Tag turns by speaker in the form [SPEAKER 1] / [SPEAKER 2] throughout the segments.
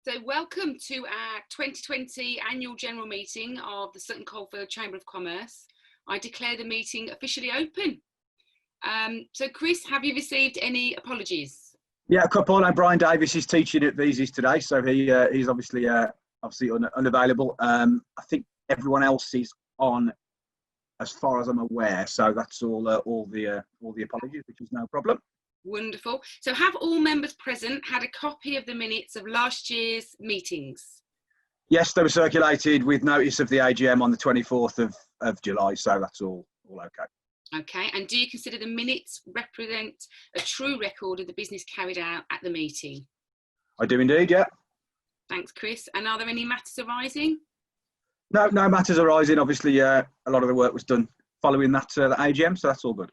[SPEAKER 1] So welcome to our 2020 annual general meeting of the Sutton Coldfield Chamber of Commerce. I declare the meeting officially open. So Chris, have you received any apologies?
[SPEAKER 2] Yeah, a couple. And Brian Davis is teaching at Veezy's today, so he's obviously unavailable. I think everyone else is on, as far as I'm aware. So that's all the apologies, which is no problem.
[SPEAKER 1] Wonderful. So have all members present had a copy of the minutes of last year's meetings?
[SPEAKER 2] Yes, they were circulated with notice of the AGM on the 24th of July, so that's all okay.
[SPEAKER 1] Okay, and do you consider the minutes represent a true record of the business carried out at the meeting?
[SPEAKER 2] I do indeed, yeah.
[SPEAKER 1] Thanks, Chris. And are there any matters arising?
[SPEAKER 2] No matters arising. Obviously, a lot of the work was done following that AGM, so that's all good.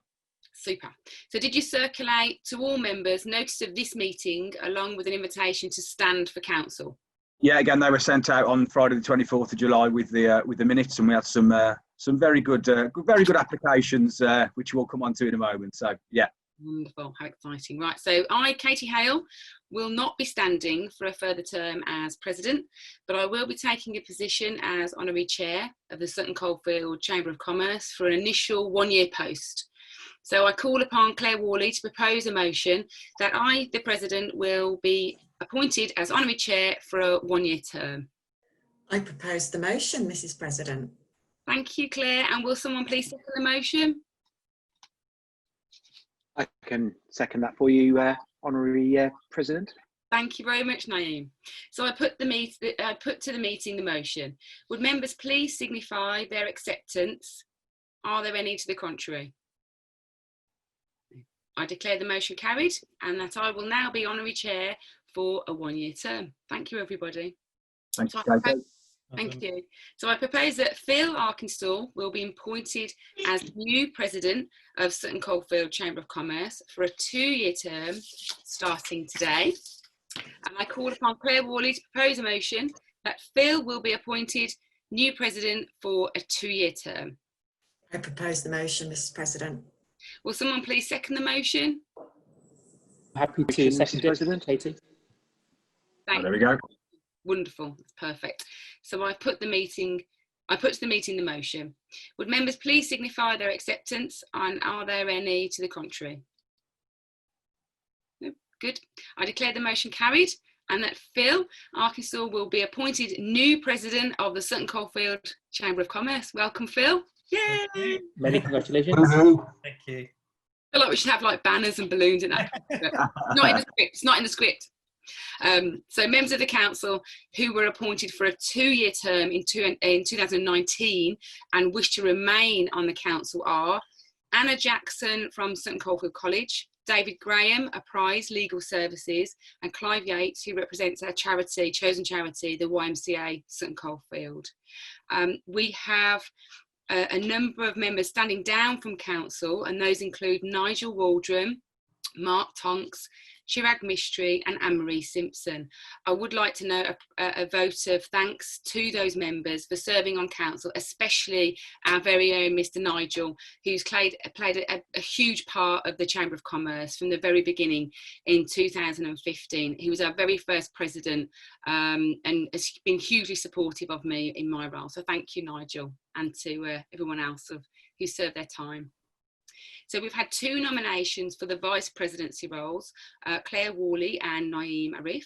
[SPEAKER 1] Super. So did you circulate to all members notice of this meeting along with an invitation to stand for council?
[SPEAKER 2] Yeah, again, they were sent out on Friday the 24th of July with the minutes, and we had some very good applications, which we'll come on to in a moment. So, yeah.
[SPEAKER 1] Wonderful. How exciting. Right. So I, Katie Hale, will not be standing for a further term as president, but I will be taking a position as honorary chair of the Sutton Coldfield Chamber of Commerce for an initial one-year post. So I call upon Claire Worley to propose a motion that I, the President, will be appointed as honorary chair for a one-year term.
[SPEAKER 3] I propose the motion, Mrs. President.
[SPEAKER 1] Thank you, Claire. And will someone please second the motion?
[SPEAKER 4] I can second that for you, honorary President.
[SPEAKER 1] Thank you very much, Naeem. So I put to the meeting the motion. Would members please signify their acceptance? Are there any to the contrary? I declare the motion carried and that I will now be honorary chair for a one-year term. Thank you, everybody.
[SPEAKER 2] Thank
[SPEAKER 1] you. So I propose that Phil Arkinstall will be appointed as new president of Sutton Coldfield Chamber of Commerce for a two-year term starting today. And I call upon Claire Worley to propose a motion that Phil will be appointed new president for a two-year term.
[SPEAKER 3] I propose the motion, Mrs. President.
[SPEAKER 1] Will someone please second the motion?
[SPEAKER 4] Happy to second, President. Katie.
[SPEAKER 2] There we go.
[SPEAKER 1] Wonderful. That's perfect. So I put to the meeting the motion. Would members please signify their acceptance, and are there any to the contrary? No? Good. I declare the motion carried and that Phil Arkinstall will be appointed new president of the Sutton Coldfield Chamber of Commerce. Welcome, Phil. Yay!
[SPEAKER 4] Many congratulations.
[SPEAKER 5] Thank you.
[SPEAKER 1] I feel like we should have like banners and balloons in that. Not in the script. It's not in the script. So members of the council who were appointed for a two-year term in 2019 and wish to remain on the council are Anna Jackson from Sutton Coldfield College, David Graham, Apprise Legal Services, and Clive Yates, who represents our charity, chosen charity, the YMCA Sutton Coldfield. We have a number of members standing down from council, and those include Nigel Waldron, Mark Tonks, Chirag Mistry and Anne-Marie Simpson. I would like to know a vote of thanks to those members for serving on council, especially our very own Mr. Nigel, who's played a huge part of the Chamber of Commerce from the very beginning in 2015. He was our very first president and has been hugely supportive of me in my role. So thank you, Nigel, and to everyone else who served their time. So we've had two nominations for the vice presidency roles, Claire Worley and Naeem Arif.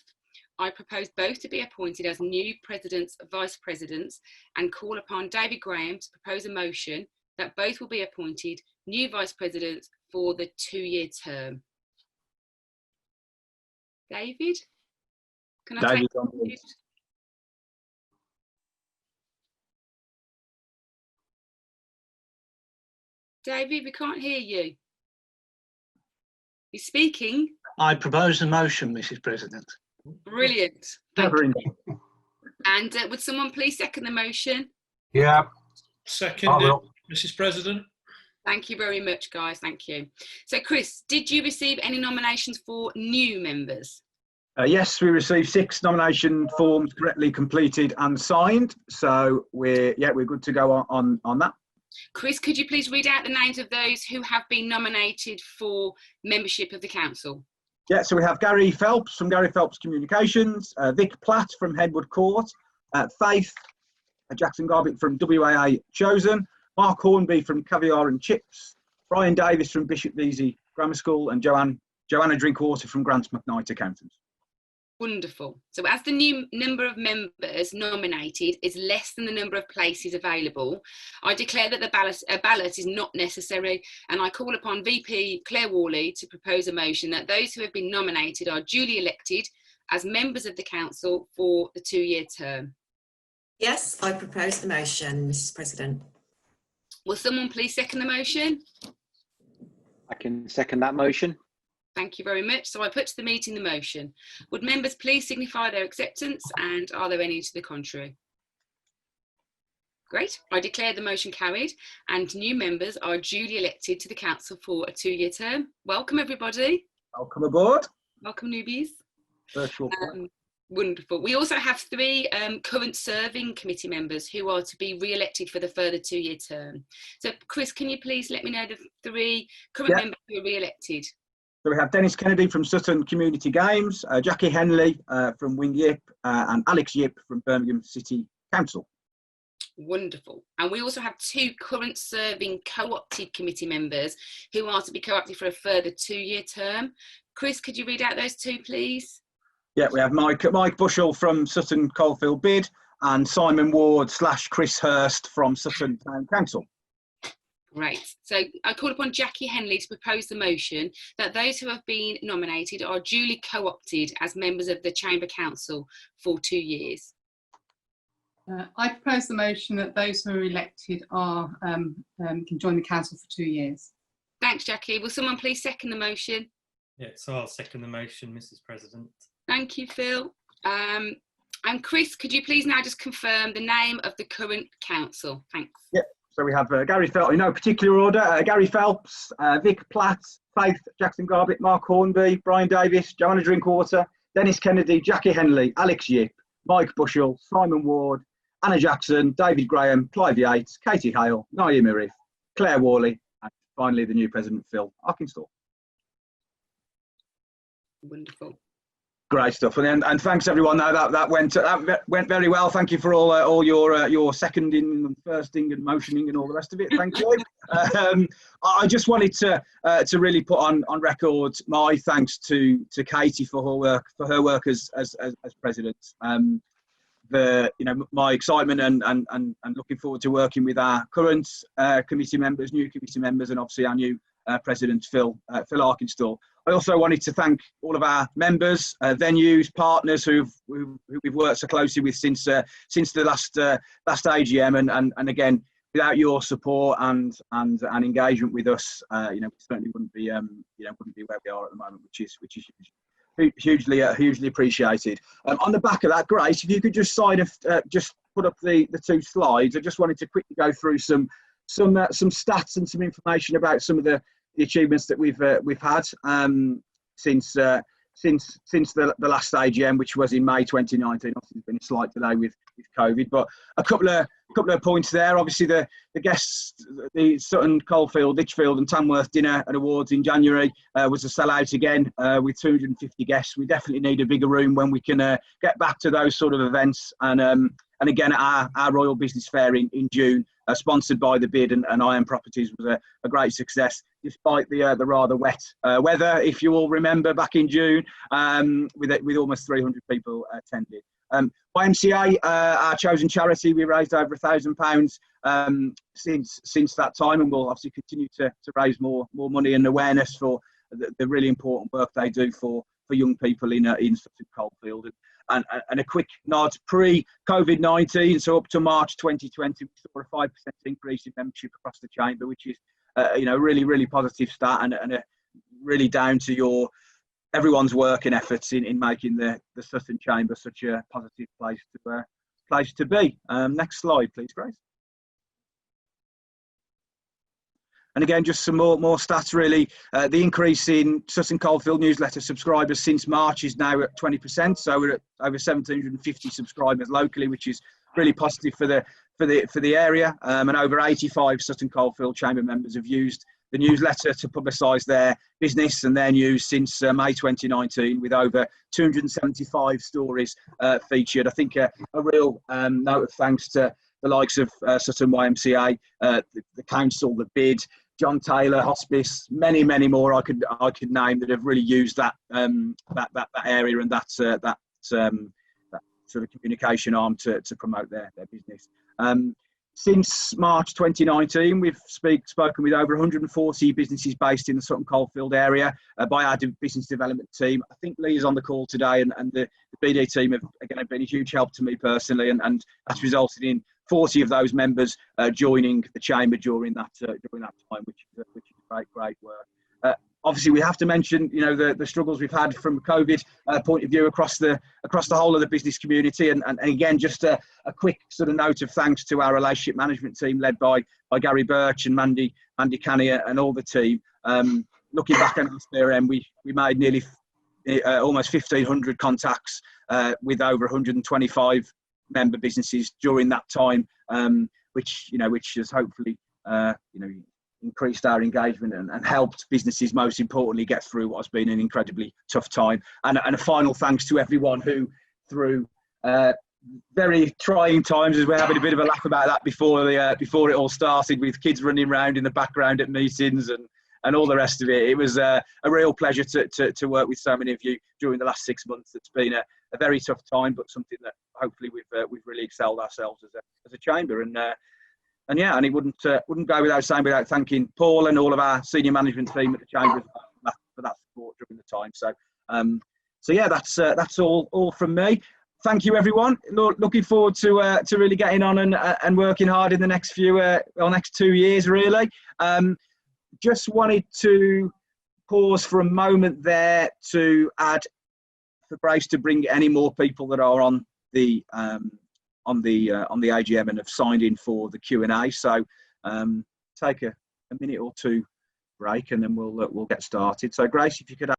[SPEAKER 1] I propose both to be appointed as new presidents, vice presidents, and call upon David Graham to propose a motion that both will be appointed new vice presidents for the two-year term. David? Can I take it? David, we can't hear you. You're speaking.
[SPEAKER 5] I propose a motion, Mrs. President.
[SPEAKER 1] Brilliant. Thank you. And would someone please second the motion?
[SPEAKER 6] Yeah.
[SPEAKER 5] Seconded, Mrs. President.
[SPEAKER 1] Thank you very much, guys. Thank you. So, Chris, did you receive any nominations for new members?
[SPEAKER 2] Yes, we received 6 nomination forms correctly completed and signed. So we're good to go on that.
[SPEAKER 1] Chris, could you please read out the names of those who have been nominated for membership of the council?
[SPEAKER 2] Yeah, so we have Gary Phelps from Gary Phelps Communications, Vic Platt from Headwood Court, Faith Jackson Garbutt from WAA Chosen, Mark Hornby from Caviar and Chips, Brian Davis from Bishop Veazey Grammar School, and Joanna Drinkwater from Grants McKnight Accountants.
[SPEAKER 1] Wonderful. So as the new number of members nominated is less than the number of places available, I declare that a ballot is not necessary, and I call upon VP Claire Worley to propose a motion that those who have been nominated are duly elected as members of the council for the 2-year term.
[SPEAKER 3] Yes, I propose the motion, Mrs. President.
[SPEAKER 1] Will someone please second the motion?
[SPEAKER 4] I can second that motion.
[SPEAKER 1] Thank you very much. So I put to the meeting the motion. Would members please signify their acceptance, and are there any to the contrary? Great. I declare the motion carried and new members are duly elected to the council for a 2-year term. Welcome everybody.
[SPEAKER 2] Welcome aboard.
[SPEAKER 1] Welcome newbies.
[SPEAKER 2] Virtual.
[SPEAKER 1] Wonderful. We also have 3 current serving committee members who are to be re-elected for the further 2-year term. So Chris, can you please let me know the 3 current members who are re-elected?
[SPEAKER 2] So we have Dennis Kennedy from Sutton Community Games, Jackie Henley from Wing Yip, and Alex Yip from Birmingham City Council.
[SPEAKER 1] Wonderful. And we also have 2 current serving co-opted committee members who are to be co-opted for a further 2-year term. Chris, could you read out those 2, please?
[SPEAKER 2] Yeah, we have Mike Bushell from Sutton Coldfield Bid and Simon Ward / Chris Hurst from Sutton Town Council.
[SPEAKER 1] Great. So I call upon Jackie Henley to propose the motion that those who have been nominated are duly co-opted as members of the Chamber Council for 2 years.
[SPEAKER 6] I propose the motion that those who are elected are can join the council for 2 years.
[SPEAKER 1] Thanks, Jackie. Will someone please second the motion?
[SPEAKER 7] Yeah, so I'll second the motion, Mrs. President.
[SPEAKER 1] Thank you, Phil. And Chris, could you please now just confirm the name of the current council? Thanks.
[SPEAKER 2] Yeah. So we have Gary Phelps, in no particular order, Gary Phelps, Vic Platt, Faith Jackson Garbutt, Mark Hornby, Brian Davis, Joanna Drinkwater, Dennis Kennedy, Jackie Henley, Alex Yip, Mike Bushell, Simon Ward, Anna Jackson, David Graham, Clive Yates, Katie Hale, Naeem Irif, Claire Worley, and finally the new president, Phil Arkinstall.
[SPEAKER 1] Wonderful.
[SPEAKER 2] Great stuff, and thanks everyone. Now that went very well. Thank you for all your seconding and firsting and motioning and all the rest of it. Thank you. I just wanted to really put on record my thanks to Katie for her work as president. My excitement and looking forward to working with our current committee members, new committee members, and obviously our new president Phil Arkinstall. I also wanted to thank all of our members, venues, partners who we've worked so closely with since the last AGM, and again, without your support and engagement with us, we certainly wouldn't be where we are at the moment, which is hugely appreciated. On the back of that, great. If you could just just put up the 2 slides. I just wanted to quickly go through some stats and some information about some of the achievements that we've had since the last AGM, which was in May 2019. Obviously, there's been a slight delay with COVID, but a couple of points there. Obviously, the guests, the Sutton, Coldfield, Litchfield, and Tamworth dinner and awards in January was a sellout again with 250 guests. We definitely need a bigger room when we can get back to those sort of events. And again, our Royal Business Fair in June, sponsored by the Bid and Iron Properties, was a great success, despite the rather wet weather, if you all remember, back in June, with almost 300 people attending. YMCA, our chosen charity, we raised over £1,000 since that time, and we'll obviously continue to raise more money and awareness for the really important work they do for young people in Sutton Coldfield. And a quick nod, pre-COVID-19, so up to March 2020, we saw a 5% increase in membership across the chamber, which is really positive stat, and really down to everyone's work and efforts in making the Sutton chamber such a positive place to be. Next slide, please, Grace. And again, just some more stats really. The increase in Sutton Coldfield newsletter subscribers since March is now at 20%. So we're at over 1,750 subscribers locally, which is really positive for the area. And over 85 Sutton Coldfield chamber members have used newsletter to publicise their business and their news since May 2019, with over 275 stories featured. I think a real note of thanks to the likes of Sutton YMCA, the council, the bid, John Taylor Hospice, many more I could name that have really used that area and that sort of communication arm to promote their business. Since March 2019, we've spoken with over 140 businesses based in the Sutton Coldfield area by our business development team. I think Lee is on the call today, and the BD team have again been a huge help to me personally, and that's resulted in 40 of those members joining the chamber during that time, which is great work. Obviously, we have to mention, the struggles we've had from a COVID point of view across the whole of the business community, and again, just a quick sort of note of thanks to our relationship management team led by Gary Birch and Mandy Cannier and all the team. Looking back on our CRM, we made nearly almost 1,500 contacts with over 125 member businesses during that time, which has hopefully increased our engagement and helped businesses, most importantly, get through what has been an incredibly tough time. And a final thanks to everyone who, through very trying times, as we're having a bit of a laugh about that before it all started, with kids running around in the background at meetings and all the rest of it. It was a real pleasure to work with so many of you during the last 6 months. It's been a very tough time, but something that hopefully we've really excelled ourselves as a chamber. And it wouldn't go without thanking Paul and all of our senior management team at the chamber for that support during the time. So that's all from me. Thank you, everyone. Looking forward to really getting on and working hard in the next 2 years, really. Just wanted to pause for a moment there to add for Grace to bring any more people that are on the AGM and have signed in for the Q&A. So take a minute or two break, and then we'll get started. So Grace, if you could.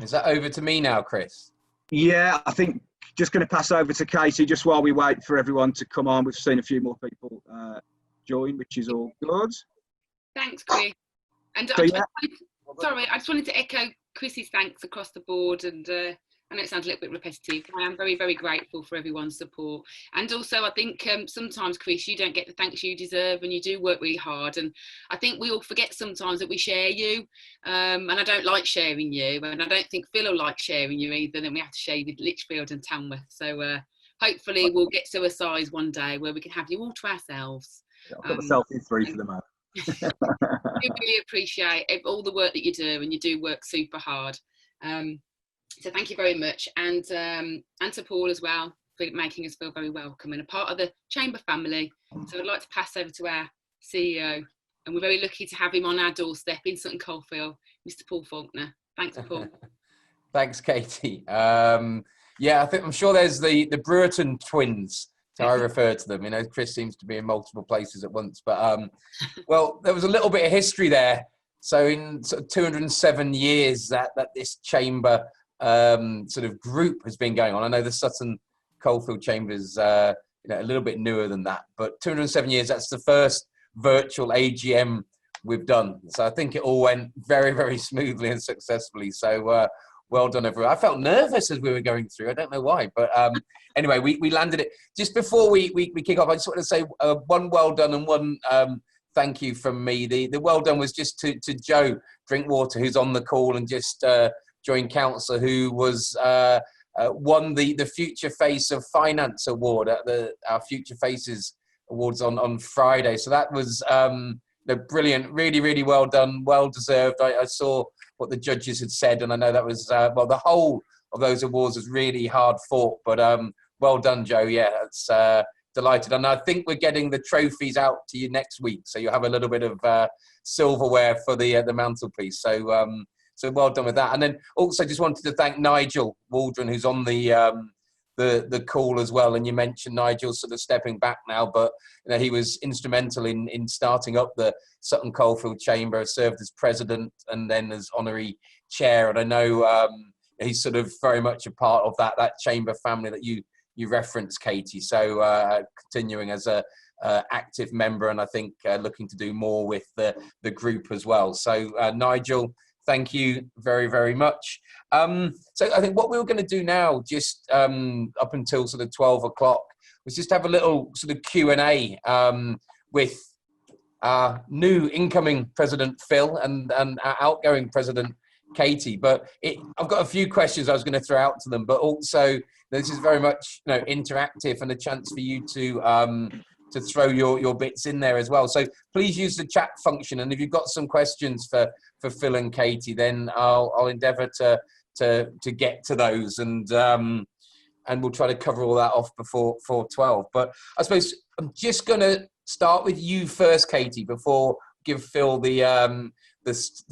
[SPEAKER 8] Is that over to me now, Chris?
[SPEAKER 2] Yeah, I think just going to pass over to Katie just while we wait for everyone to come on. We've seen a few more people join, which is all good.
[SPEAKER 1] Thanks, Chris. And
[SPEAKER 2] So,
[SPEAKER 1] I just wanted to echo Chris's thanks across the board, and I know it sounds a little bit repetitive. I am very, very grateful for everyone's support. And also, I think sometimes, Chris, you don't get the thanks you deserve, and you do work really hard. And I think we all forget sometimes that we share you, and I don't like sharing you, and I don't think Phil will like sharing you either. Then we have to share you with Lichfield and Tamworth. So hopefully we'll get to a size one day where we can have you all to ourselves.
[SPEAKER 2] I've got myself in 3 for the moment.
[SPEAKER 1] We really appreciate all the work that you do, and you do work super hard. So thank you very much, and to Paul as well for making us feel very welcome and a part of the chamber family. So I'd like to pass over to our CEO, and we're very lucky to have him on our doorstep in Sutton Coldfield, Mr. Paul Faulkner. Thanks, Paul.
[SPEAKER 8] Thanks, Katie. I'm sure there's the Brewerton twins. So I refer to them. Chris seems to be in multiple places at once, but well, there was a little bit of history there. So in 207 years that this chamber sort of group has been going on. I know the Sutton Coldfield Chamber is a little bit newer than that, but 207 years, that's the first virtual AGM we've done. So I think it all went very, very smoothly and successfully. So well done, everyone. I felt nervous as we were going through. I don't know why, but anyway, we landed it. Just before we kick off, I just want to say one well done and one thank you from me. The well done was just to Joe Drinkwater, who's on the call and just joined council, who was won the Future Face of Finance Award at our Future Faces Awards on Friday. So that was brilliant, really, really well done, well deserved. I saw what the judges had said, and I know that was the whole of those awards was really hard fought, but well done, Joe. Yeah, it's delighted, and I think we're getting the trophies out to you next week, so you'll have a little bit of silverware for the mantelpiece. So well done with that. And then also just wanted to thank Nigel Waldron, who's on the call as well. And you mentioned Nigel sort of stepping back now, but he was instrumental in starting up the Sutton Coldfield Chamber, served as president and then as honorary chair. And I know he's sort of very much a part of that chamber family that you referenced, Katie. So continuing as a active member, and I think looking to do more with the group as well. So Nigel, thank you very, very much. So I think what we were going to do now, just up until sort of 12 o'clock, was just have a little sort of Q&A with our new incoming President Phil and our outgoing President Katie. But I've got a few questions I was going to throw out to them, but also this is very much interactive and a chance for you to throw your bits in there as well. So please use the chat function, and if you've got some questions for Phil and Katie, then I'll endeavour to get to those, and we'll try to cover all that off before 12. But I suppose I'm just going to start with you first, Katie, before give Phil the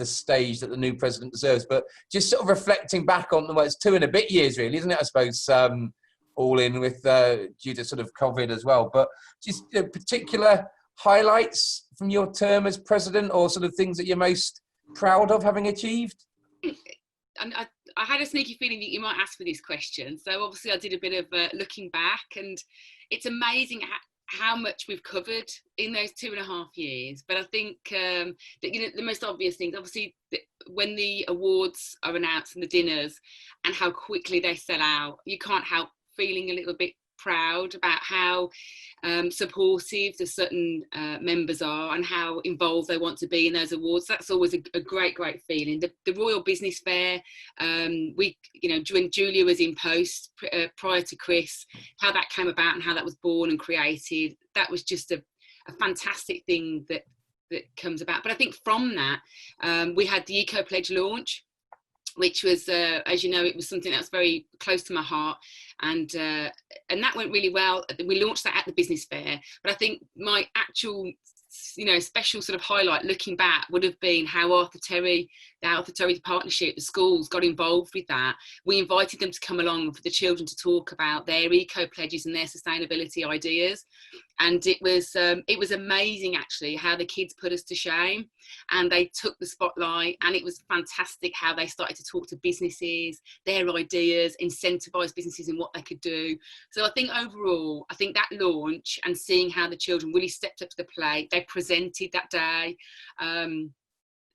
[SPEAKER 8] stage that the new president deserves. But just sort of reflecting back on, well, it's 2 and a bit years really, isn't it? I suppose all in with due to sort of COVID as well. But just particular highlights from your term as president, or sort of things that you're most proud of having achieved?
[SPEAKER 1] I had a sneaky feeling that you might ask me this question. So obviously I did a bit of looking back, and it's amazing how much we've covered in those 2.5 years. But I think that the most obvious things, obviously, when the awards are announced and the dinners, and how quickly they sell out, you can't help feeling a little bit proud about how supportive the Sutton members are and how involved they want to be in those awards. That's always a great feeling. The Royal Business Fair, when Julia was in post prior to Chris, how that came about and how that was born and created, that was just a fantastic thing that comes about. But I think from that, we had the Eco Pledge launch, which was, as you know, it was something that was very close to my heart, and that went really well. We launched that at the business fair, but I think my actual, special sort of highlight looking back would have been how the Arthur Terry partnership, the schools got involved with that. We invited them to come along for the children to talk about their eco pledges and their sustainability ideas, and it was amazing actually how the kids put us to shame, and they took the spotlight, and it was fantastic how they started to talk to businesses, their ideas, incentivize businesses in what they could do. So I think overall, that launch and seeing how the children really stepped up to the plate, they presented that day,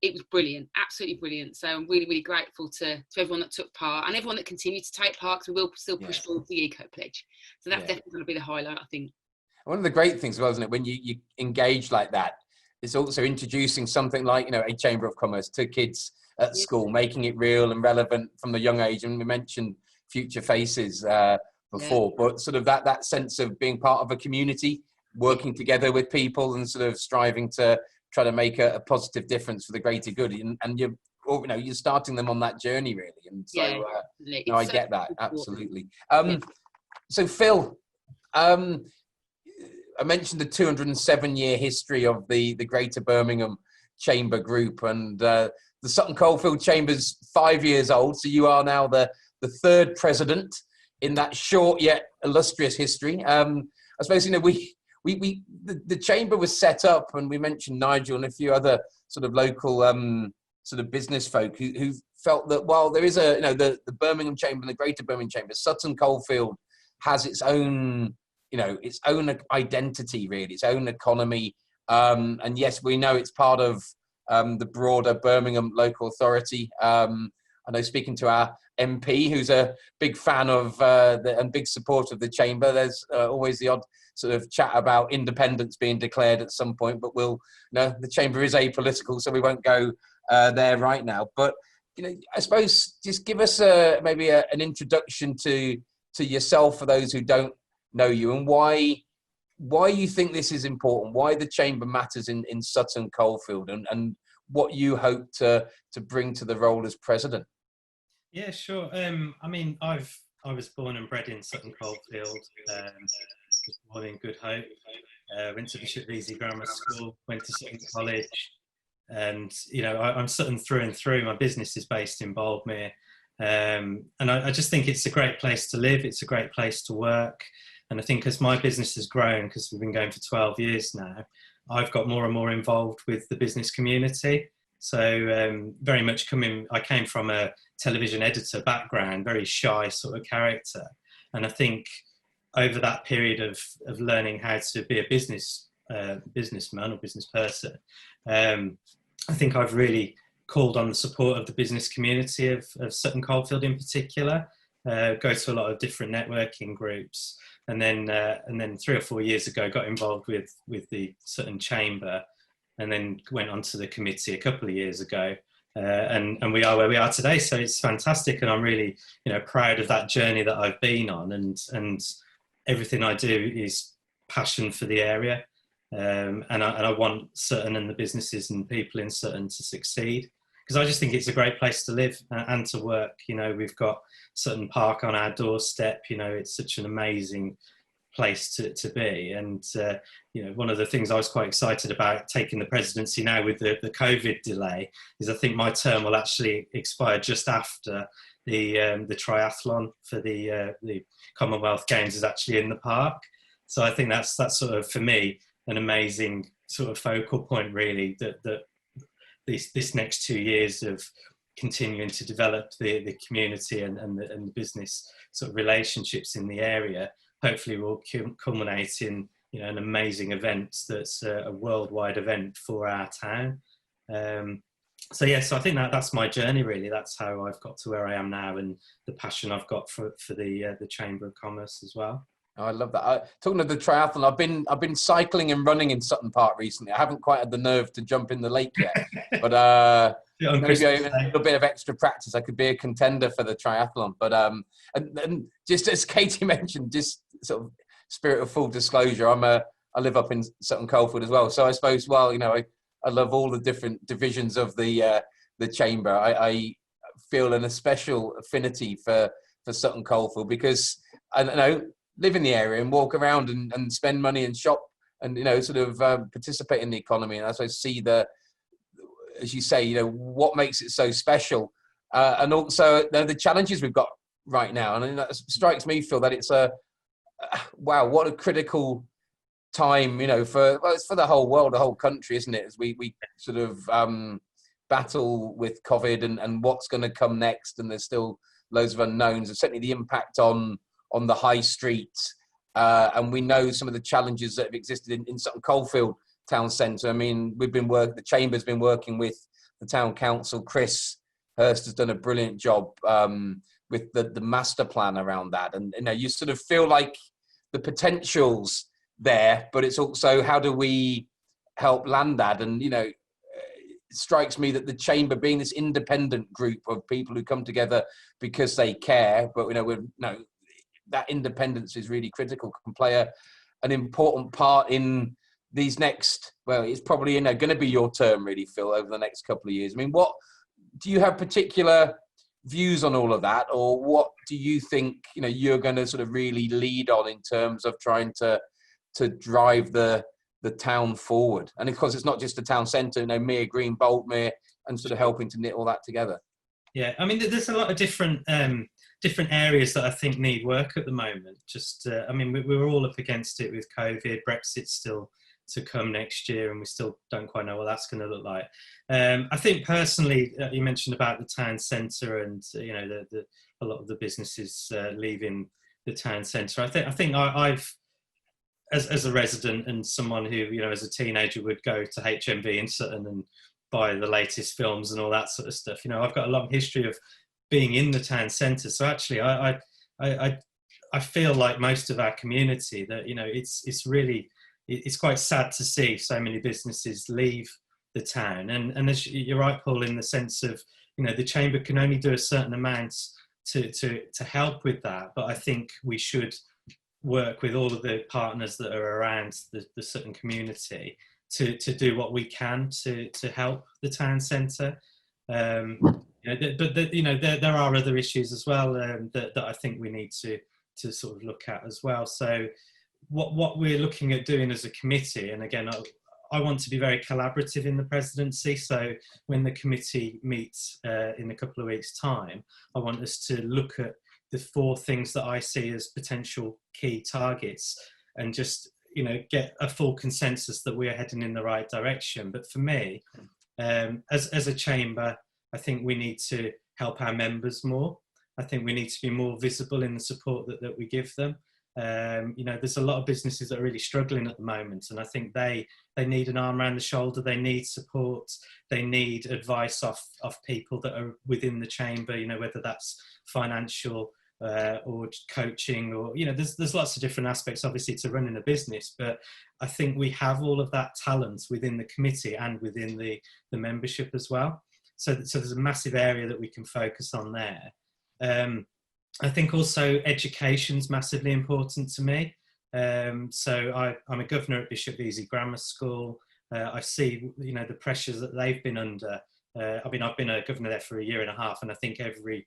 [SPEAKER 1] it was brilliant, absolutely brilliant. So I'm really, really grateful to everyone that took part, and everyone that continued to take part, because we will still push forward the Eco Pledge. So that's definitely going to be the highlight, I think.
[SPEAKER 8] One of the great things, well, isn't it, when you engage like that, it's also introducing something like, a Chamber of Commerce to kids at school, making it real and relevant from the young age. And we mentioned Future Faces before, but sort of that sense of being part of a community, working together with people and sort of striving to try to make a positive difference for the greater good. And you're starting them on that journey really. And so, I get that, absolutely. So Phil, I mentioned the 207-year history of the Greater Birmingham Chamber Group, and the Sutton Coldfield Chamber's 5 years old. So you are now the third president in that short yet illustrious history. I suppose the chamber was set up, and we mentioned Nigel and a few other sort of local sort of business folk who felt that while there is the Birmingham Chamber and the Greater Birmingham Chamber, Sutton Coldfield has its own its own identity, really, its own economy. And yes, we know it's part of the broader Birmingham local authority. I know, speaking to our MP, who's a big fan of and big supporter of the chamber, there's always the odd sort of chat about independence being declared at some point, but the chamber is apolitical, so we won't go there right now. But I suppose just give us maybe an introduction to yourself for those who don't know you, and why you think this is important, why the chamber matters in Sutton Coldfield, and what you hope to bring to the role as president.
[SPEAKER 7] Yeah, sure. I was born and bred in Sutton Coldfield, was born in Good Hope, went to Bishop Veazey Grammar School, went to Sutton College, and I'm Sutton through and through. My business is based in Boldmere, and I just think it's a great place to live, it's a great place to work. And I think as my business has grown, because we've been going for 12 years now, I've got more and more involved with the business community. So very much I came from a television editor background, very shy sort of character. And I think over that period of learning how to be a businessman or business person, I think I've really called on the support of the business community of Sutton Coldfield in particular. Go to a lot of different networking groups, and then 3 or 4 years ago got involved with the Sutton Chamber, and then went onto the committee a couple of years ago, and we are where we are today. So it's fantastic, and I'm really proud of that journey that I've been on, and everything I do is passion for the area, and I want Sutton and the businesses and people in Sutton to succeed, because I just think it's a great place to live and to work. We've got Sutton Park on our doorstep. It's such an amazing place to be, and one of the things I was quite excited about taking the presidency now with the COVID delay is I think my term will actually expire just after the triathlon for the Commonwealth Games is actually in the park. So I think that's sort of, for me, an amazing sort of focal point, really, that this next 2 years of continuing to develop the community and the business sort of relationships in the area hopefully will culminate in an amazing event that's a worldwide event for our town. So I think that's my journey, really. That's how I've got to where I am now, and the passion I've got for the Chamber of Commerce as well.
[SPEAKER 8] Oh, I love that. Talking of the triathlon, I've been cycling and running in Sutton Park recently. I haven't quite had the nerve to jump in the lake yet, but maybe a little bit of extra practice, I could be a contender for the triathlon. But and just as Katie mentioned, just sort of spirit of full disclosure, I live up in Sutton Coldfield as well. So I suppose, I love all the different divisions of the chamber. I feel an special affinity for Sutton Coldfield because I live in the area and walk around and spend money and shop and sort of participate in the economy, and as I see as you say, what makes it so special, and also the challenges we've got right now, and that strikes me, Phil, that it's wow, what a critical time, it's for the whole world, the whole country, isn't it? As we sort of battle with COVID and what's going to come next, and there's still loads of unknowns, and certainly the impact on the high street, and we know some of the challenges that have existed in Sutton Coldfield town centre. I mean, the Chamber's been working with the town council. Chris Hurst has done a brilliant job with the master plan around that, and you sort of feel like the potential's there, but it's also how do we help land that? And it strikes me that the Chamber, being this independent group of people who come together because they care, but that independence is really critical, can play an important part in these next, it's probably going to be your term, really, Phil, over the next couple of years. I mean, what do you have particular views on all of that, or what do you think you're going to sort of really lead on in terms of trying to drive the town forward? And of course, it's not just the town centre, Mere Green, Boltmere, and sort of helping to knit all that together. Yeah,
[SPEAKER 7] I mean, there's a lot of different areas that I think need work at the moment. We're all up against it with COVID. Brexit's still to come next year, and we still don't quite know what that's going to look like. I think personally, you mentioned about the town centre and a lot of the businesses leaving the town centre. I think I've as a resident and someone who as a teenager would go to HMV in Sutton and buy the latest films and all that sort of stuff. I've got a long history of being in the town centre. So actually, I feel like most of our community that it's quite sad to see so many businesses leave the town. And as you're right, Paul, in the sense of the Chamber can only do a certain amount to help with that. But I think we should work with all of the partners that are around the Sutton community to do what we can to help the town centre. But there are other issues as well that I think we need to sort of look at as well. So what we're looking at doing as a committee, and again, I want to be very collaborative in the presidency. So when the committee meets in a couple of weeks' time, I want us to look at the 4 things that I see as potential key targets and just, get a full consensus that we're heading in the right direction. But for me, As a chamber, I think we need to help our members more. I think we need to be more visible in the support that we give them. There's a lot of businesses that are really struggling at the moment, and I think they need an arm around the shoulder. They need support. They need advice off people that are within the chamber, whether that's financial or coaching, or there's lots of different aspects obviously to running a business, but I think we have all of that talent within the committee and within the membership as well. So there's a massive area that we can focus on there. I think also education's massively important to me. So I'm a governor at Bishop Easy Grammar School. I see, the pressures that they've been under. I've been a governor there for 1.5 years, and I think every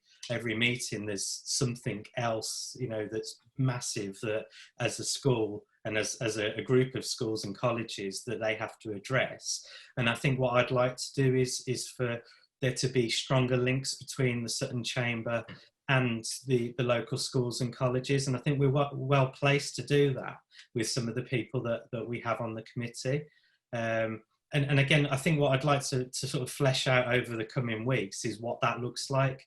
[SPEAKER 7] meeting there's something else, that's massive that as a school and as a group of schools and colleges that they have to address. And I think what I'd like to do is for there to be stronger links between the Sutton Chamber and the local schools and colleges. And I think we're well placed to do that with some of the people that we have on the committee. And again, I think what I'd like to sort of flesh out over the coming weeks is what that looks like.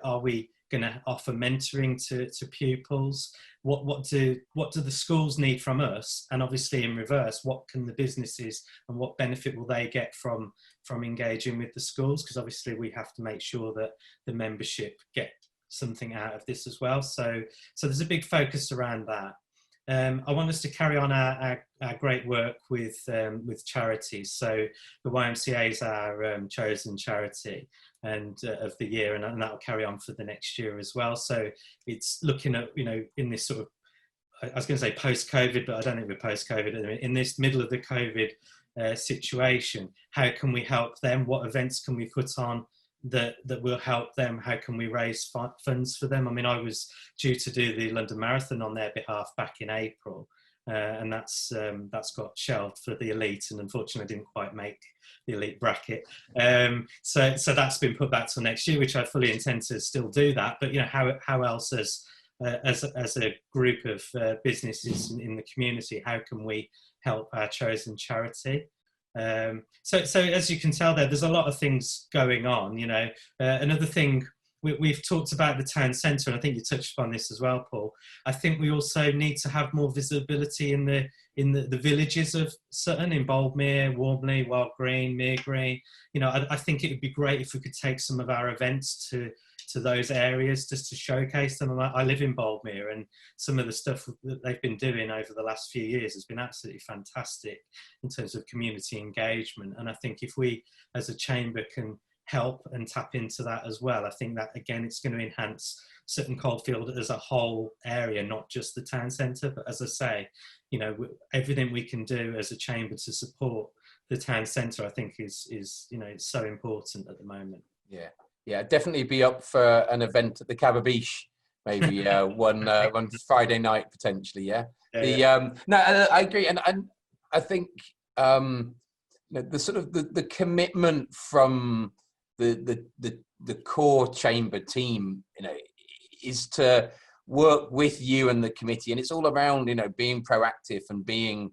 [SPEAKER 7] Are we going to offer mentoring to pupils? What do the schools need from us? And obviously in reverse, what can the businesses and what benefit will they get from engaging with the schools? Because obviously we have to make sure that the membership get something out of this as well. So there's a big focus around that. I want us to carry on our great work with charities. So the YMCA is our chosen charity and of the year, and that will carry on for the next year as well. So it's looking at, in this sort of, I was going to say post-COVID, but I don't think we're post-COVID. In this middle of the COVID situation, how can we help them? What events can we put on that will help them? How can we raise funds for them? I mean, I was due to do the London Marathon on their behalf back in April, and that's got shelved for the elite, and unfortunately I didn't quite make the elite bracket. So that's been put back till next year, which I fully intend to still do that. But how else as a group of businesses in the community, how can we help our chosen charity? So as you can tell there's a lot of things going on. Another thing, we've talked about the town centre, and I think you touched upon this as well, Paul. I think we also need to have more visibility in the villages of Sutton, in Boldmere, Warmley, Wild Green, Mere Green. I think it would be great if we could take some of our events to those areas just to showcase them. I live in Boldmere, and some of the stuff that they've been doing over the last few years has been absolutely fantastic in terms of community engagement. And I think if we as a chamber can help and tap into that as well, I think that again it's going to enhance Sutton Coldfield as a whole area, not just the town centre. But as I say, everything we can do as a chamber to support the town centre, I think is it's so important at the moment.
[SPEAKER 8] Yeah, definitely be up for an event at the Cababiche, maybe one Friday night potentially. Yeah. No, I agree, and I think the sort of the commitment from the core chamber team, is to work with you and the committee, and it's all around being proactive and being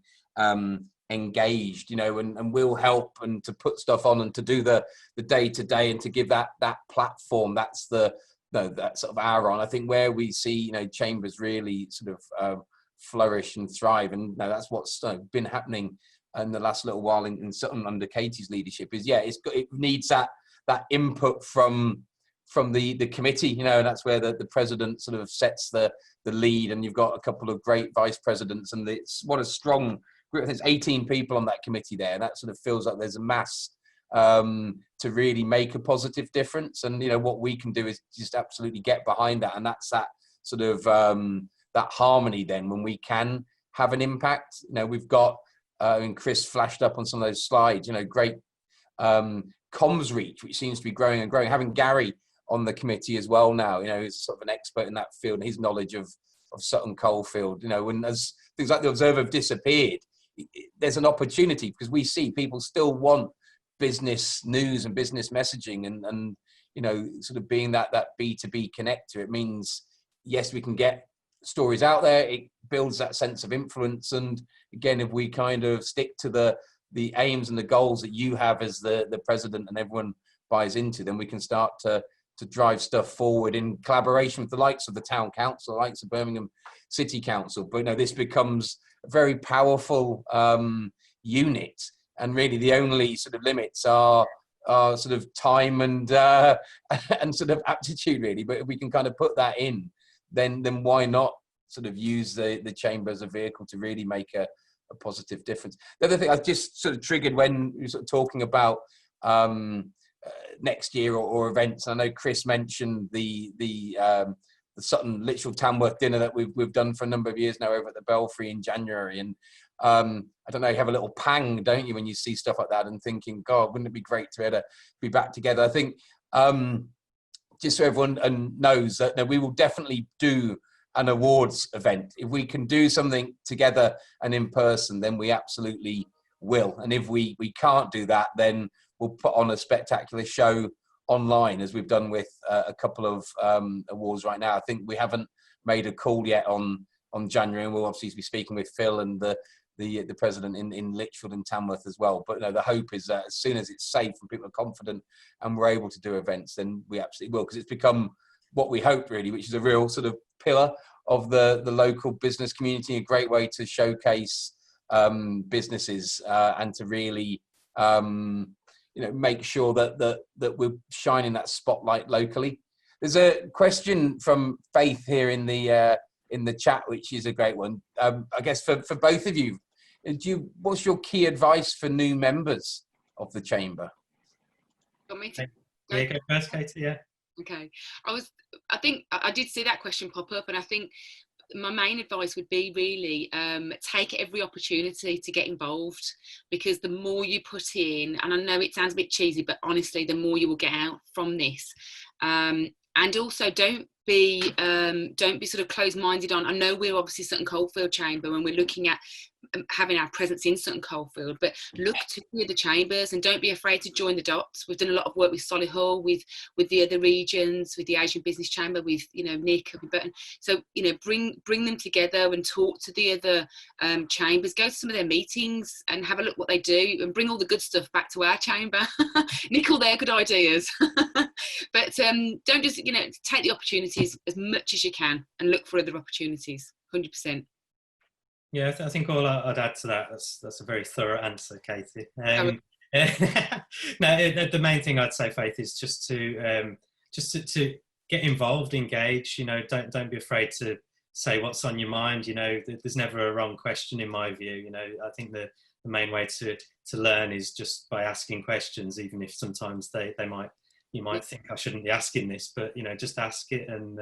[SPEAKER 8] engaged, and we'll help and to put stuff on and to do the day-to-day and to give that platform. That's that sort of hour on. I think where we see chambers really sort of flourish and thrive, and that's what's been happening in the last little while in Sutton under Katie's leadership. Is it needs that input from the committee, and that's where the president sort of sets the lead, and you've got a couple of great vice presidents, and it's what a strong group. There's 18 people on that committee there, and that sort of feels like there's a mass to really make a positive difference. And what we can do is just absolutely get behind that, and that's that sort of that harmony then when we can have an impact. We've got and Chris flashed up on some of those slides, great comms reach, which seems to be growing and growing. Having Gary on the committee as well now, he's sort of an expert in that field, and his knowledge of Sutton Coldfield, when as things like the Observer have disappeared, there's an opportunity because we see people still want business news and business messaging, and sort of being that B2B connector. It means, yes, we can get stories out there. It builds that sense of influence, and again, if we kind of stick to the the aims and the goals that you have as the president and everyone buys into, then we can start to drive stuff forward in collaboration with the likes of the town council, the likes of Birmingham City Council. But this becomes a very powerful unit, and really the only sort of limits are sort of time and sort of aptitude, really. But if we can kind of put that in, then why not sort of use the chamber as a vehicle to really make a positive difference. The other thing I just sort of triggered when you were sort of talking about next year or events. I know Chris mentioned the Sutton Literal Tamworth dinner that we've done for a number of years now over at the Belfry in January. And I don't know, you have a little pang, don't you, when you see stuff like that and thinking, God, wouldn't it be great to be able to be back together? I think just so everyone knows that we will definitely do an awards event. If we can do something together and in person, then we absolutely will. And if we can't do that, then we'll put on a spectacular show online, as we've done with a couple of awards right now. I think we haven't made a call yet on January, and we'll obviously be speaking with Phil and the president in Lichfield and Tamworth as well. But the hope is that as soon as it's safe and people are confident and we're able to do events, then we absolutely will, because it's become what we hope, really, which is a real sort of pillar of the local business community, a great way to showcase businesses and to really make sure that we're shining that spotlight locally. There's a question from Faith here in the chat, which is a great one. I guess for both of you, what's your key advice for new members of the chamber?
[SPEAKER 1] Want me to?
[SPEAKER 7] Yeah, go first, Katie. Yeah.
[SPEAKER 1] Okay. I think I did see that question pop up, and I think my main advice would be really take every opportunity to get involved, because the more you put in, and I know it sounds a bit cheesy, but honestly, the more you will get out from this. And also don't be sort of closed-minded on, I know we're obviously Sutton Coldfield Chamber and we're looking at having our presence in Sutton Coldfield, but look to the other chambers and don't be afraid to join the dots. We've done a lot of work with Solihull, with the other regions, with the Asian Business Chamber, with Nick up in Burton. So bring them together and talk to the other chambers. Go to some of their meetings and have a look what they do, and bring all the good stuff back to our chamber. Nick all their good ideas. But don't just take the opportunities as much as you can and look for other opportunities. 100%.
[SPEAKER 7] Yeah, I think all I'd add to that, that's a very thorough answer, Katie. No, the main thing I'd say, Faith, is just to get involved, engage. Don't be afraid to say what's on your mind. There's never a wrong question in my view. I think the main way to learn is just by asking questions, even if sometimes you might think I shouldn't be asking this, but just ask it, and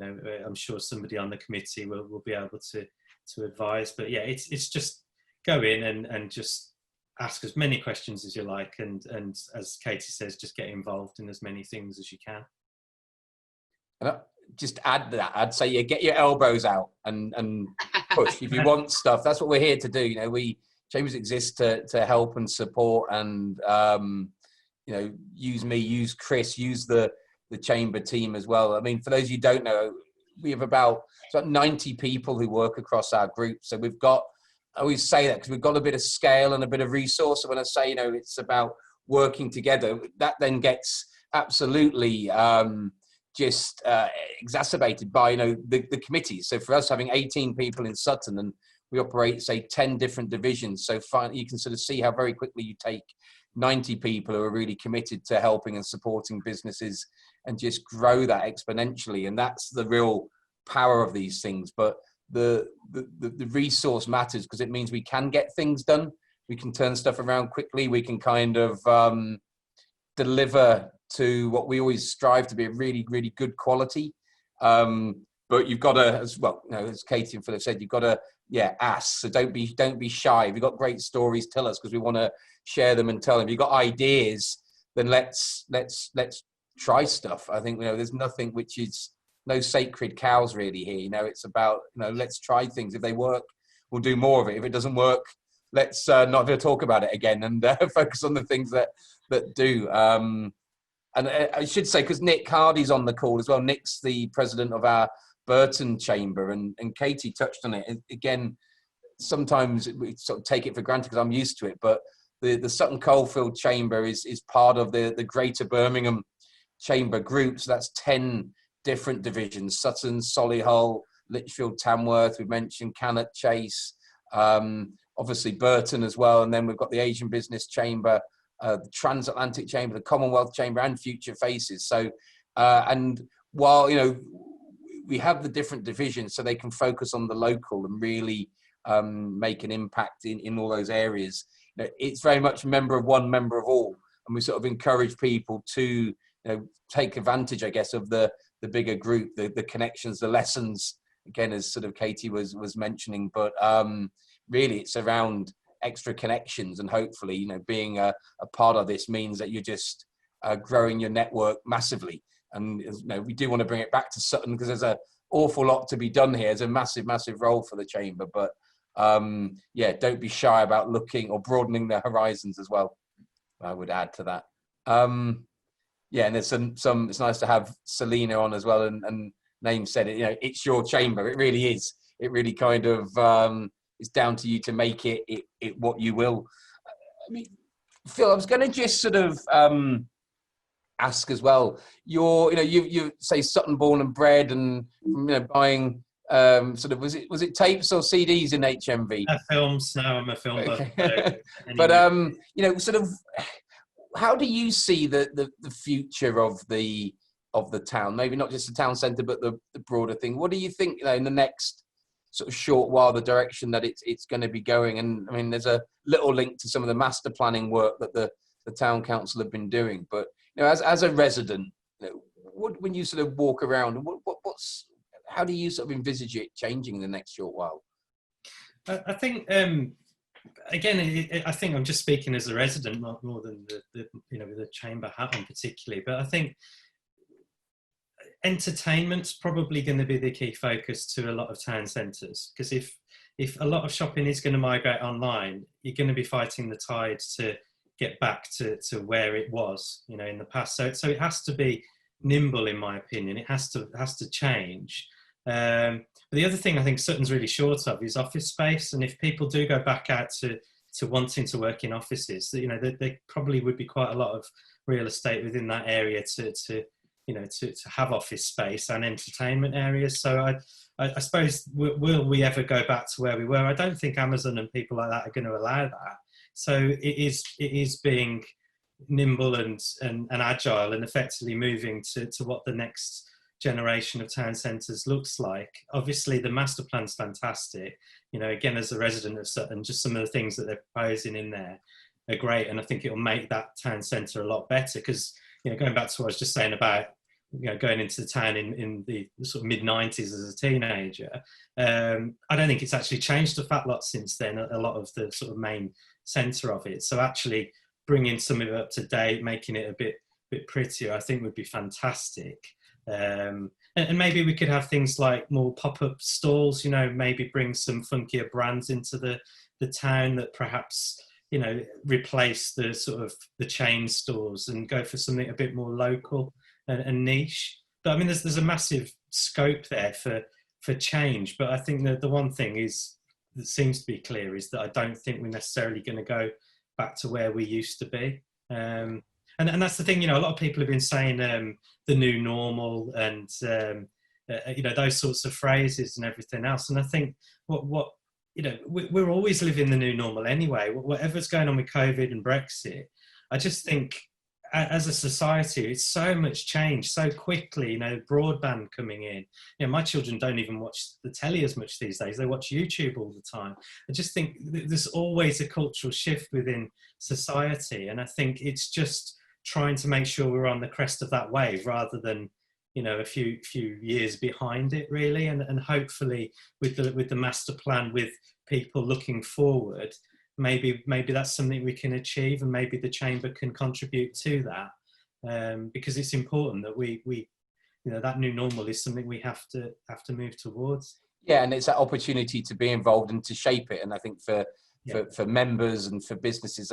[SPEAKER 7] I'm sure somebody on the committee will be able to advise. But yeah, it's just go in and just ask as many questions as you like, and as Katie says, just get involved in as many things as you can.
[SPEAKER 8] And just add that, I'd say get your elbows out and push if you want stuff. That's what we're here to do. We chambers exist to help and support, and use me, use Chris, use the chamber team as well. I mean, for those of you who don't know, we have about 90 people who work across our group. So we've got, I always say that because we've got a bit of scale and a bit of resource. So when I say, it's about working together, that then gets absolutely just exacerbated by, the committees. So for us having 18 people in Sutton, and we operate, say, 10 different divisions. So you can sort of see how very quickly you take 90 people who are really committed to helping and supporting businesses and just grow that exponentially. And that's the real power of these things. But the resource matters, because it means we can get things done. We can turn stuff around quickly. We can kind of deliver to what we always strive to be a really, really good quality. But you've got to, as well, as Katie and Philip said, you've got to, ask. So don't be shy. If you've got great stories, tell us, because we want to share them and tell them. If you've got ideas, then let's try stuff. I think there's nothing which is no sacred cows really here. It's about let's try things. If they work, we'll do more of it. If it doesn't work, let's not talk about it again and focus on the things that do. And I should say, because Nick Hardy's on the call as well. Nick's the president of our Burton Chamber, and Katie touched on it again. sometimes we sort of take it for granted because I'm used to it, but the Sutton Coldfield Chamber is part of the Greater Birmingham Chamber group. So that's 10 different divisions: Sutton, Solihull, Lichfield, Tamworth. We've mentioned Cannock, Chase, obviously Burton as well. And then we've got the Asian Business Chamber, the Transatlantic Chamber, the Commonwealth Chamber, and Future Faces. So, and while, we have the different divisions so they can focus on the local and really make an impact in all those areas. It's very much member of one, member of all. And we sort of encourage people to take advantage, I guess, of the bigger group, the connections, the lessons, again, as sort of Katie was mentioning. But really, it's around extra connections, and hopefully, being a part of this means that you're just growing your network massively. And we do want to bring it back to Sutton because there's an awful lot to be done here. It's a massive, massive role for the Chamber. But don't be shy about looking or broadening the horizons as well. I would add to that. And there's some. It's nice to have Selena on as well. And Name said it. It's your chamber. It really is. It really kind of it's down to you to make it what you will. I mean, Phil, I was going to just sort of ask as well. You say Sutton born and bred, and buying sort of was it tapes or CDs in HMV?
[SPEAKER 7] Films. Now I'm a film buff.
[SPEAKER 8] Okay. But sort of, how do you see the future of the town? Maybe not just the town centre, but the broader thing. What do you think in the next sort of short while, the direction that it's going to be going? And I mean, there's a little link to some of the master planning work that the town council have been doing. But as a resident, when you sort of walk around, how do you sort of envisage it changing in the next short while?
[SPEAKER 7] I think again, I think I'm just speaking as a resident, not more than the chamber hat on particularly. But I think entertainment's probably going to be the key focus to a lot of town centres, because if a lot of shopping is going to migrate online, you're going to be fighting the tide to get back to where it was, in the past. So it has to be nimble, in my opinion. It has to change. But the other thing I think Sutton's really short of is office space. And if people do go back out to wanting to work in offices, there probably would be quite a lot of real estate within that area to have office space and entertainment areas. So I suppose, will we ever go back to where we were? I don't think Amazon and people like that are going to allow that. So it is being nimble and agile, and effectively moving to what the next generation of town centres looks like. Obviously, the master plan's fantastic. Again, as a resident of Sutton, just some of the things that they're proposing in there are great, and I think it'll make that town centre a lot better. Because going back to what I was just saying about going into the town in the sort of mid-90s as a teenager, I don't think it's actually changed a fat lot since then. A lot of the sort of main centre of it. So actually bringing some of it up to date, making it a bit prettier, I think would be fantastic. And maybe we could have things like more pop-up stalls, maybe bring some funkier brands into the town that perhaps, replace the sort of the chain stores and go for something a bit more local and niche. But I mean, there's a massive scope there for change. But I think that the one thing that seems to be clear is that I don't think we're necessarily going to go back to where we used to be. And that's the thing, a lot of people have been saying the new normal and, those sorts of phrases and everything else. And I think we're always living the new normal anyway. Whatever's going on with COVID and Brexit, I just think as a society, it's so much change so quickly, broadband coming in. My children don't even watch the telly as much these days. They watch YouTube all the time. I just think there's always a cultural shift within society. And I think it's just trying to make sure we're on the crest of that wave rather than, a few years behind it, really. And hopefully with the master plan, with people looking forward, maybe that's something we can achieve, and maybe the chamber can contribute to that, because it's important that we that new normal is something we have to move towards.
[SPEAKER 8] Yeah, and it's that opportunity to be involved and to shape it. And I think for members and for businesses,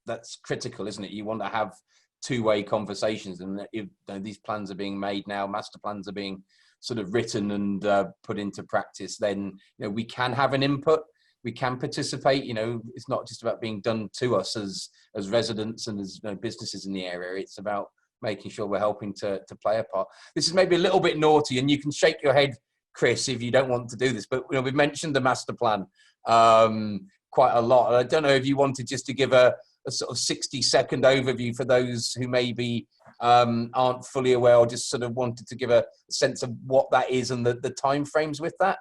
[SPEAKER 8] that's critical, isn't it? You want to have two-way conversations, and if these plans are being made now, master plans are being sort of written and put into practice, then we can have an input. we can participate. You know, it's not just about being done to us as residents and as businesses in the area. It's about making sure we're helping to play a part. This is maybe a little bit naughty, and you can shake your head, Chris, if you don't want to do this, but we've mentioned the master plan quite a lot. I don't know if you wanted just to give a sort of 60-second overview for those who maybe aren't fully aware, or just sort of wanted to give a sense of what that is and the time frames with that.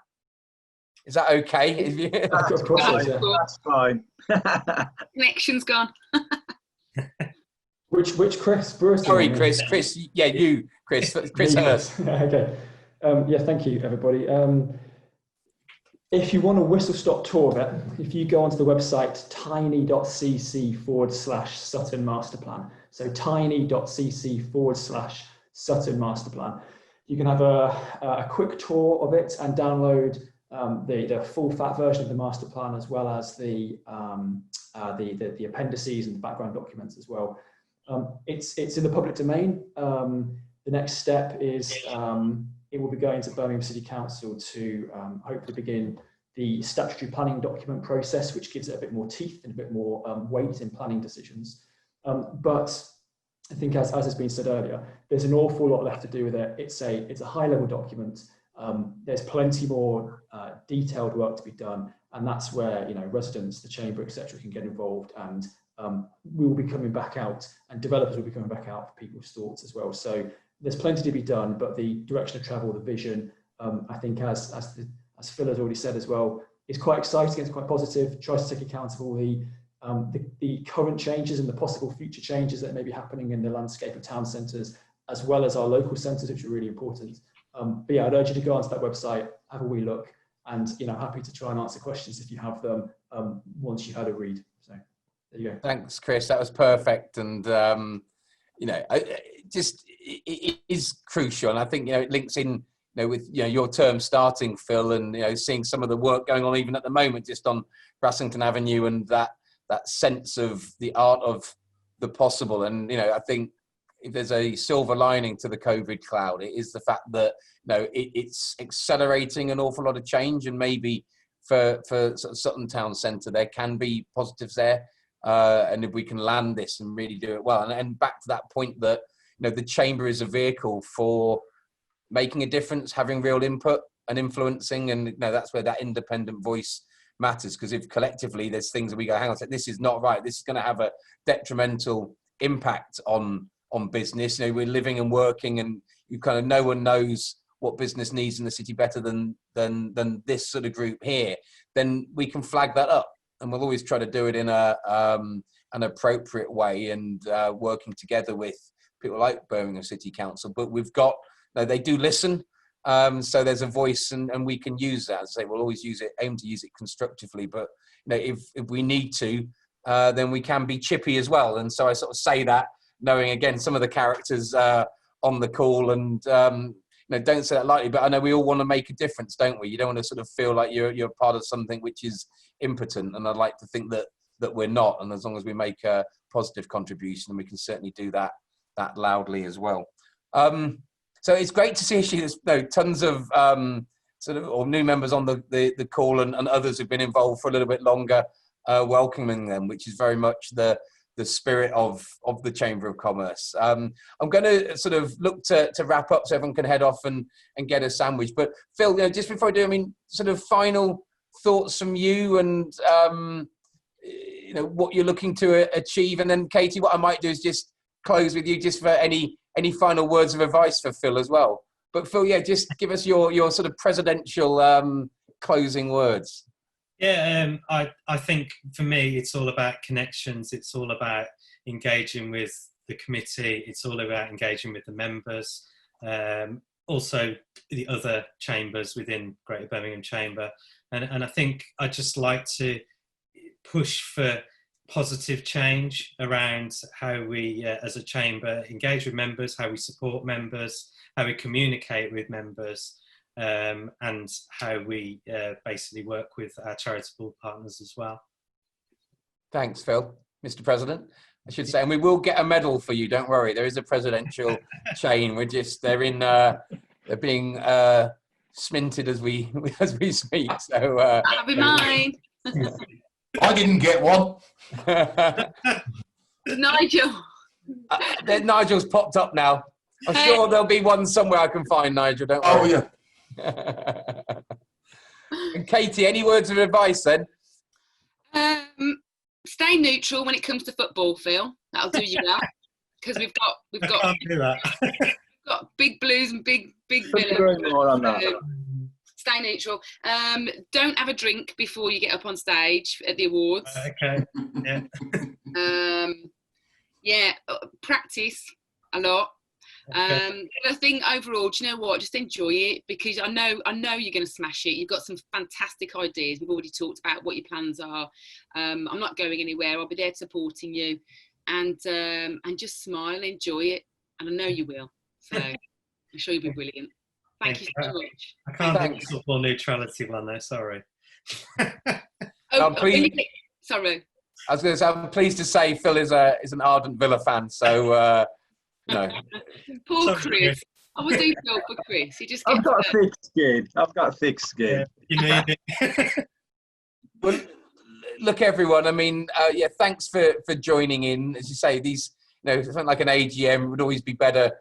[SPEAKER 8] Is that okay?
[SPEAKER 9] Of course,
[SPEAKER 2] That's fine.
[SPEAKER 1] Connection's gone.
[SPEAKER 9] Which Chris? Bruce?
[SPEAKER 8] Sorry, Chris. Chris, yeah, you, Chris. Chris Hurst.
[SPEAKER 9] Okay. Yeah, thank you, everybody. If you want a whistle-stop tour of it, if you go onto the website tiny.cc/Sutton Masterplan, so tiny.cc/Sutton Masterplan, you can have a quick tour of it and download the full-fat version of the master plan, as well as the appendices and the background documents as well. It's in the public domain. The next step is it will be going to Birmingham City Council to hopefully begin the statutory planning document process, which gives it a bit more teeth and a bit more weight in planning decisions. But I think, as has been said earlier, there's an awful lot left to do with it. It's a high-level document. There's plenty more detailed work to be done, and that's where residents, the chamber, etc., can get involved, and we will be coming back out, and developers will be coming back out for people's thoughts as well. So there's plenty to be done, but the direction of travel, the vision, I think, as Phil has already said as well, is quite exciting. It's quite positive. Tries to take account of all the current changes and the possible future changes that may be happening in the landscape of town centres, as well as our local centres, which are really important. But yeah, I'd urge you to go onto that website, have a wee look, and happy to try and answer questions if you have them once you've had a read. So there you go.
[SPEAKER 8] Thanks, Chris. That was perfect, and it is crucial, and I think it links in with your term starting, Phil, and seeing some of the work going on even at the moment just on Brassington Avenue, and that sense of the art of the possible. And I think if there's a silver lining to the COVID cloud, it is the fact that it's accelerating an awful lot of change, and maybe for sort of Sutton Town Centre there can be positives there, and if we can land this and really do it well, and back to that point that the chamber is a vehicle for making a difference, having real input and influencing, and that's where that independent voice matters, because if collectively there's things that we go, hang on, this is not right, this is going to have a detrimental impact on business. We're living and working, and no one knows what business needs in the city better than this sort of group here. Then we can flag that up, and we'll always try to do it in an appropriate way, and working together with people like Birmingham City Council. But we've got they do listen, so there's a voice, and we can use that. As I say, we'll always aim to use it constructively. But if we need to, then we can be chippy as well. And so I sort of say that, knowing again some of the characters on the call, and don't say that lightly, but I know we all want to make a difference, don't we? You don't want to sort of feel like you're part of something which is impotent, and I'd like to think that we're not. And as long as we make a positive contribution, we can certainly do that loudly as well. So it's great to see there's tons of or new members on the call, and others who've been involved for a little bit longer, welcoming them, which is very much the spirit of the Chamber of Commerce. I'm going to sort of look to wrap up so everyone can head off and get a sandwich. But Phil, just before I do, sort of final thoughts from you, and what you're looking to achieve, and then Katie, what I might do is just close with you just for any final words of advice for Phil as well. But Phil, just give us your sort of presidential closing words.
[SPEAKER 7] Yeah, I think for me, it's all about connections. It's all about engaging with the committee. It's all about engaging with the members, also the other chambers within Greater Birmingham Chamber. And I think I'd just like to push for positive change around how we, as a chamber, engage with members, how we support members, how we communicate with members, and how we basically work with our charitable partners as well.
[SPEAKER 8] Thanks, Phil. Mr. President, I should say, and we will get a medal for you, don't worry. There is a presidential chain. They're being sminted as we speak. So
[SPEAKER 1] that'll be mine.
[SPEAKER 10] I didn't get one.
[SPEAKER 1] Nigel.
[SPEAKER 8] Nigel's popped up now. I'm sure there'll be one somewhere I can find, Nigel. Don't worry.
[SPEAKER 10] Oh,
[SPEAKER 8] yeah. And Katie, any words of advice then?
[SPEAKER 1] Stay neutral when it comes to football, Phil. That'll do you well. Because we've got
[SPEAKER 5] Can't do that.
[SPEAKER 1] got big blues and big
[SPEAKER 2] More on that.
[SPEAKER 1] Stay neutral. Don't have a drink before you get up on stage at the awards.
[SPEAKER 5] Okay. Yeah.
[SPEAKER 1] Practice a lot.
[SPEAKER 5] Okay.
[SPEAKER 1] I think overall, do you know what? Just enjoy it, because I know you're going to smash it. You've got some fantastic ideas. We've already talked about what your plans are. I'm not going anywhere. I'll be there supporting you, and just smile, enjoy it, and I know you will. So I'm sure you'll be brilliant. Thank you so much.
[SPEAKER 5] I can't do the football neutrality one though. Sorry.
[SPEAKER 1] Sorry.
[SPEAKER 8] I was going to say, I'm pleased to say Phil is an ardent Villa fan. So no.
[SPEAKER 1] Poor Chris. I would do Phil for Chris. He just.
[SPEAKER 2] I've got a thick skin.
[SPEAKER 5] Yeah, you need it.
[SPEAKER 8] Well, look, everyone. I mean, thanks for joining in. As you say, these, something like an AGM would always be better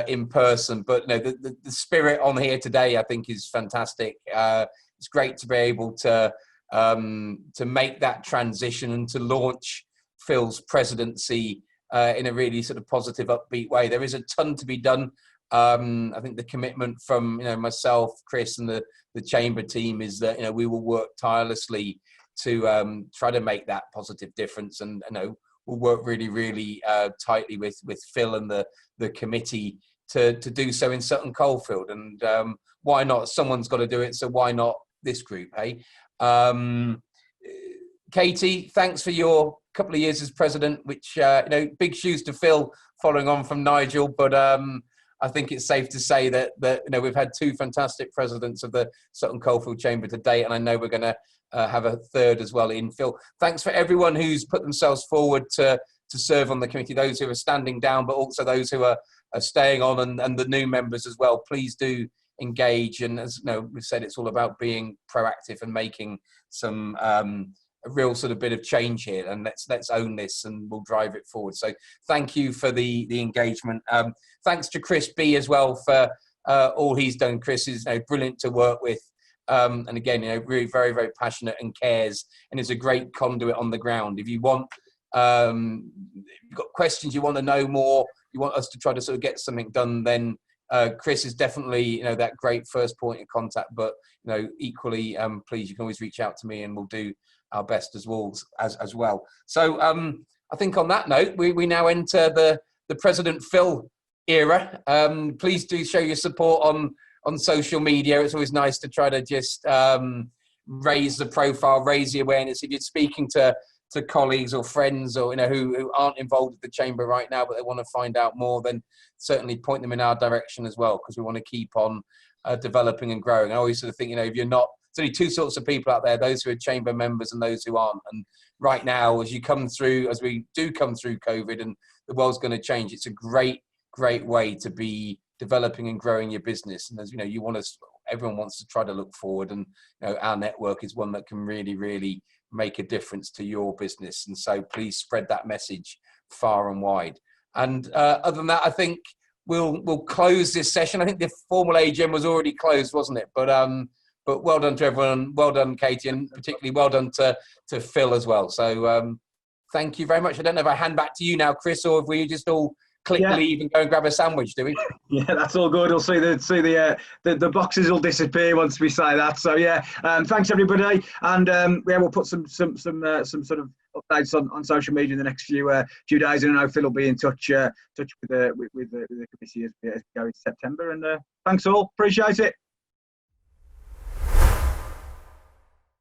[SPEAKER 8] in person, but the spirit on here today, I think, is fantastic. It's great to be able to make that transition and to launch Phil's presidency in a really sort of positive, upbeat way. There is a ton to be done. I think the commitment from myself, Chris, and the chamber team is that we will work tirelessly to try to make that positive difference, and we'll work really, really tightly with Phil and the committee to do so in Sutton Coldfield. And why not? Someone's got to do it, so why not this group, hey? Katie, thanks for your couple of years as president, which big shoes to fill following on from Nigel, but I think it's safe to say that we've had two fantastic presidents of the Sutton Coldfield Chamber to date, and I know we're going to have a third as well in Phil. Thanks for everyone who's put themselves forward to serve on the committee, those who are standing down, but also those who are staying on, and the new members as well. Please do engage, and as we've said, it's all about being proactive and making some a real sort of bit of change here, and let's own this, and we'll drive it forward. So thank you for the engagement. Thanks to Chris B as well for all he's done. Chris is brilliant to work with, and again, really very, very passionate and cares, and is a great conduit on the ground. If you want, you've got questions, you want to know more, you want us to try to sort of get something done, then Chris is definitely that great first point of contact. But equally, please, you can always reach out to me, and we'll do our best as well. So I think on that note, we now enter the President Phil era. Please do show your support on social media. It's always nice to try to just raise the profile, raise the awareness. If you're speaking to colleagues or friends or who aren't involved with the chamber right now, but they want to find out more, then certainly point them in our direction as well, because we want to keep on developing and growing. I always sort of think, if you're not, there's only two sorts of people out there: those who are chamber members and those who aren't. And right now, as we do come through COVID, and the world's going to change, it's a great way to be developing and growing your business. And as everyone wants to try to look forward, and our network is one that can really, really make a difference to your business. And so please spread that message far and wide. And other than that, I think we'll close this session. I think the formal AGM was already closed, wasn't it? But well done to everyone. Well done, Katie, and particularly well done to Phil as well. So thank you very much. I don't know if I hand back to you now, Chris, or if we just all leave and go and grab a sandwich, do we?
[SPEAKER 2] Yeah, that's all good. We'll see the boxes will disappear once we say that. So thanks everybody, and we'll put some sort of updates on social media in the next few days, and I know Phil will be in touch with the committee as we go into September. And thanks all, appreciate it.